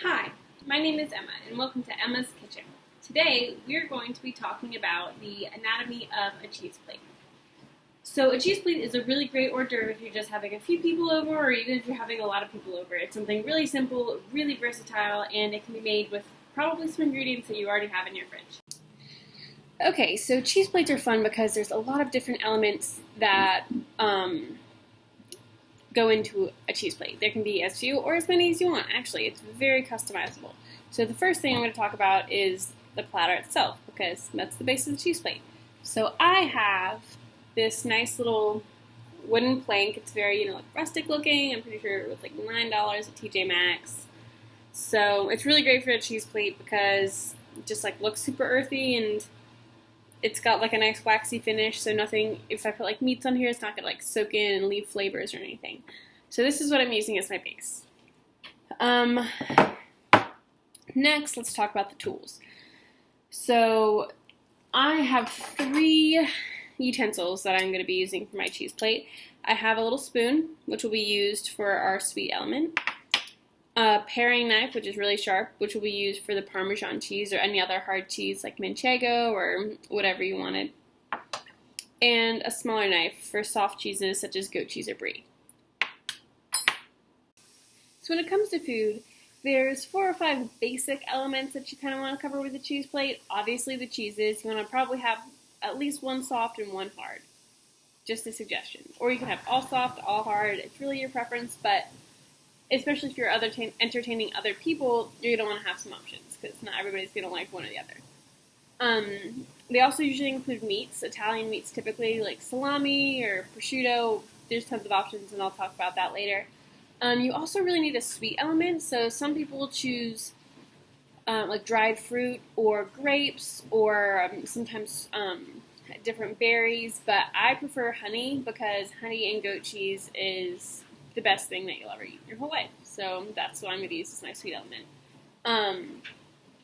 Hi, my name is Emma, and welcome to Emma's Kitchen. Today, we're going to be talking about the anatomy of a cheese plate. So a cheese plate is a really great hors d'oeuvre if you're just having a few people over, or even if you're having a lot of people over. It's something really simple, really versatile, and it can be made with probably some ingredients that you already have in your fridge. Okay, so cheese plates are fun because there's a lot of different elements that go into a cheese plate. There can be as few or as many as you want, actually. It's very customizable. So the first thing I'm going to talk about is the platter itself, because that's the base of the cheese plate. So I have this nice little wooden plank. It's very, like rustic looking. I'm pretty sure it was like $9 at TJ Maxx. So it's really great for a cheese plate because it just like looks super earthy, and it's got like a nice waxy finish, so nothing, if I put like meats on here, it's not going to like soak in and leave flavors or anything. So this is what I'm using as my base. Next, let's talk about the tools. So I have 3 utensils that I'm going to be using for my cheese plate. I have a little spoon, which will be used for our sweet element. A paring knife, which is really sharp, which will be used for the Parmesan cheese or any other hard cheese like Manchego or whatever you wanted. And a smaller knife for soft cheeses such as goat cheese or brie. So when it comes to food, there's 4 or 5 basic elements that you kind of want to cover with a cheese plate. Obviously the cheeses, you want to probably have at least one soft and one hard. Just a suggestion. Or you can have all soft, all hard. It's really your preference, but especially if you're entertaining other people, you're going to want to have some options, because not everybody's going to like one or the other. They also usually include meats, Italian meats typically, like salami or prosciutto. There's tons of options, and I'll talk about that later. You also really need a sweet element, so some people will choose like dried fruit or grapes, or sometimes different berries, but I prefer honey, because honey and goat cheese is the best thing that you'll ever eat in your whole life. So that's what I'm going to use as my sweet element.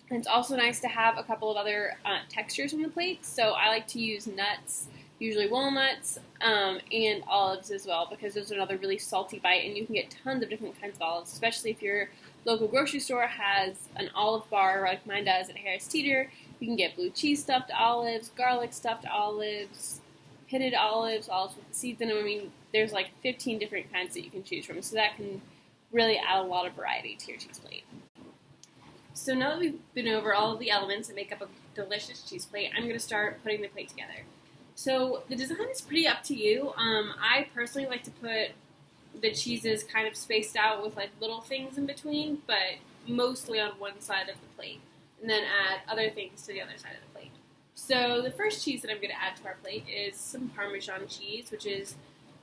It's also nice to have a couple of other textures on the plate. So I like to use nuts, usually walnuts, and olives as well, because those are another really salty bite, and you can get tons of different kinds of olives, especially if your local grocery store has an olive bar like mine does at Harris Teeter. You can get blue cheese stuffed olives, garlic stuffed olives, pitted olives, olives with the seeds in them. I mean, there's like 15 different kinds that you can choose from, so that can really add a lot of variety to your cheese plate. So now that we've been over all of the elements that make up a delicious cheese plate, I'm going to start putting the plate together. So the design is pretty up to you. I personally like to put the cheeses kind of spaced out with like little things in between, but mostly on one side of the plate, and then add other things to the other side of the plate. So the first cheese that I'm going to add to our plate is some Parmesan cheese, which is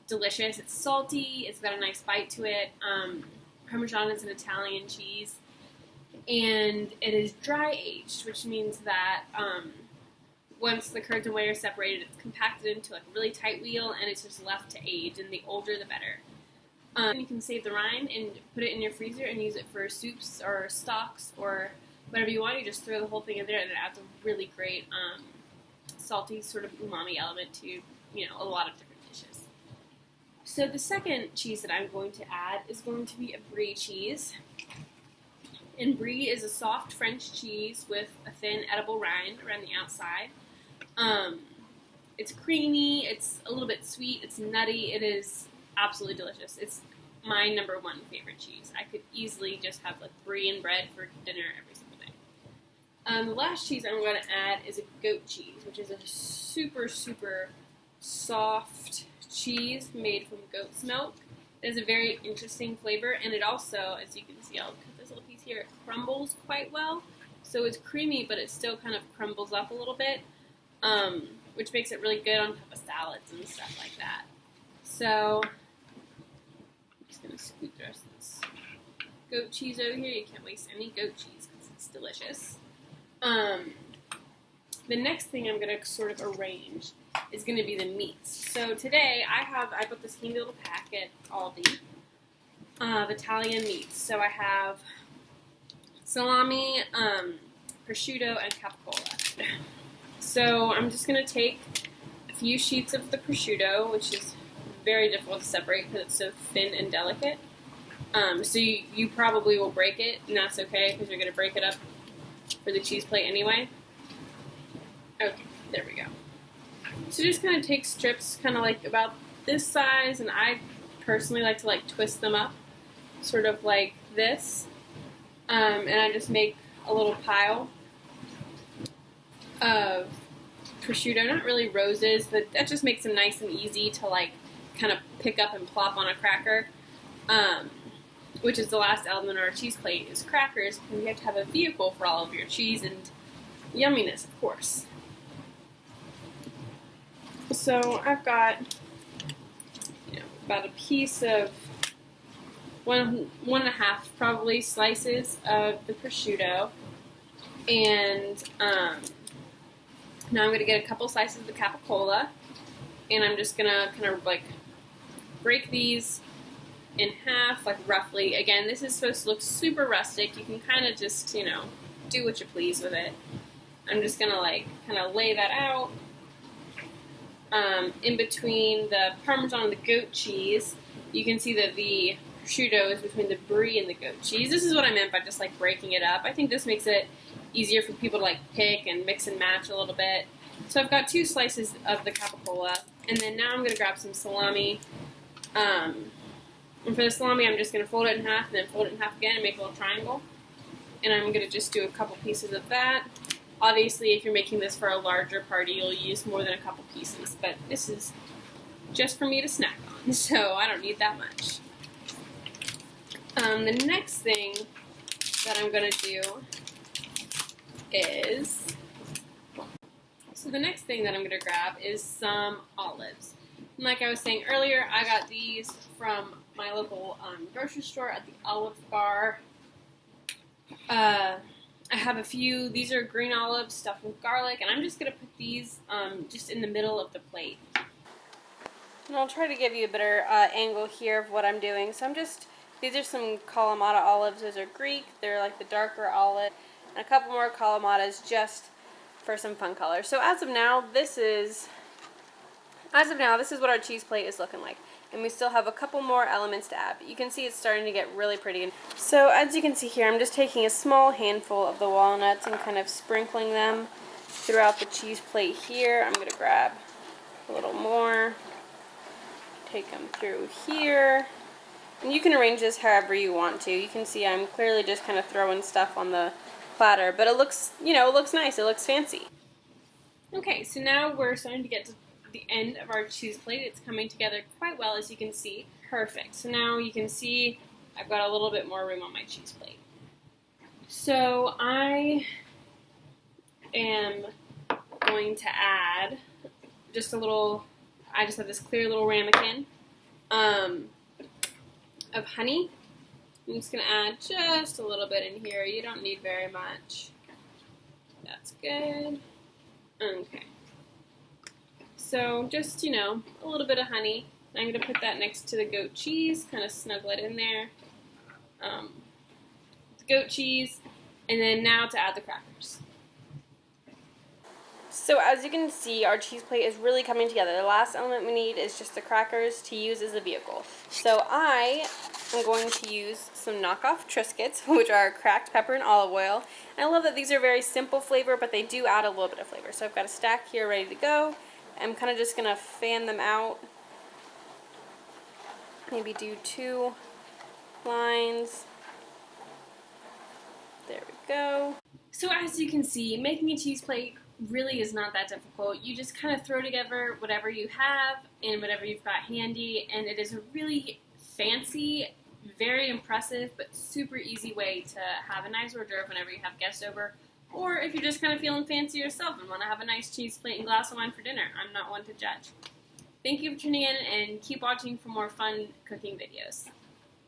delicious. It's salty. It's got a nice bite to it. Parmesan is an Italian cheese, and it is dry aged, which means that once the curds and whey are separated, it's compacted into like a really tight wheel, and it's just left to age, and the older the better. You can save the rind and put it in your freezer and use it for soups or stocks or whatever you want. You just throw the whole thing in there, and it adds a really great salty sort of umami element to a lot of different dishes. So the second cheese that I'm going to add is going to be a brie cheese. And brie is a soft French cheese with a thin edible rind around the outside. It's creamy, it's a little bit sweet, it's nutty, it is absolutely delicious. It's my number 1 favorite cheese. I could easily just have like brie and bread for dinner every single day. The last cheese I'm going to add is a goat cheese, which is a super, super soft cheese made from goat's milk. It has a very interesting flavor, and it also, as you can see, I'll cut this little piece here, it crumbles quite well. So it's creamy, but it still kind of crumbles up a little bit, which makes it really good on top of salads and stuff like that. So I'm just going to scoop the rest of this goat cheese over here. You can't waste any goat cheese because it's delicious. The next thing I'm going to sort of arrange is going to be the meats. So today I bought this handy little pack at Aldi of Italian meats. So I have salami, prosciutto, and capicola. So I'm just going to take a few sheets of the prosciutto, which is very difficult to separate because it's so thin and delicate. So you probably will break it, and that's okay because you're going to break it up for the cheese plate anyway. Okay, there we go. So just kind of take strips kind of like about this size, and I personally like to like twist them up sort of like this, and I just make a little pile of prosciutto, not really roses, but that just makes them nice and easy to like kind of pick up and plop on a cracker, which is the last element of our cheese plate is crackers, because you have to have a vehicle for all of your cheese and yumminess, of course. So I've got, about a piece of one and a half probably slices of the prosciutto, and now I'm going to get a couple slices of the capicola, and I'm just going to kind of like break these in half, like roughly. Again, this is supposed to look super rustic. You can kind of just, do what you please with it. I'm just going to like kind of lay that out. In between the Parmesan and the goat cheese, you can see that the prosciutto is between the brie and the goat cheese. This is what I meant by just like breaking it up. I think this makes it easier for people to like pick and mix and match a little bit. So I've got 2 slices of the capicola, and then now I'm going to grab some salami. And for the salami, I'm just going to fold it in half and then fold it in half again and make a little triangle. And I'm going to just do a couple pieces of that. Obviously, if you're making this for a larger party, you'll use more than a couple pieces, but this is just for me to snack on, so I don't need that much. The next thing that I'm going to do is, grab is some olives. And like I was saying earlier, I got these from my local grocery store at the Olive Bar. I have a few. These are green olives stuffed with garlic, and I'm just going to put these just in the middle of the plate. And I'll try to give you a better angle here of what I'm doing. So these are some Kalamata olives. Those are Greek. They're like the darker olive. And a couple more Kalamatas just for some fun color. So as of now, this is what our cheese plate is looking like. And we still have a couple more elements to add. But you can see it's starting to get really pretty. So as you can see here, I'm just taking a small handful of the walnuts and kind of sprinkling them throughout the cheese plate here. I'm going to grab a little more, take them through here. And you can arrange this however you want to. You can see I'm clearly just kind of throwing stuff on the platter, but it looks, it looks nice. It looks fancy. Okay, so now we're starting to get to the end of our cheese plate. It's coming together quite well, as you can see. Perfect. So now you can see I've got a little bit more room on my cheese plate. So I am going to add just a little, I just have this clear little ramekin of honey. I'm just going to add just a little bit in here. You don't need very much. That's good. Okay. So just, a little bit of honey. I'm going to put that next to the goat cheese, kind of snuggle it in there. The goat cheese, and then now to add the crackers. So as you can see, our cheese plate is really coming together. The last element we need is just the crackers to use as a vehicle. So I am going to use some knockoff Triscuits, which are cracked pepper and olive oil. And I love that these are very simple flavor, but they do add a little bit of flavor. So I've got a stack here ready to go. I'm kind of just going to fan them out. Maybe do 2 lines. There we go. So as you can see, making a cheese plate really is not that difficult. You just kind of throw together whatever you have and whatever you've got handy, and it is a really fancy, very impressive, but super easy way to have a nice hors d'oeuvre whenever you have guests over. Or if you're just kind of feeling fancy yourself and want to have a nice cheese plate and glass of wine for dinner. I'm not one to judge. Thank you for tuning in, and keep watching for more fun cooking videos.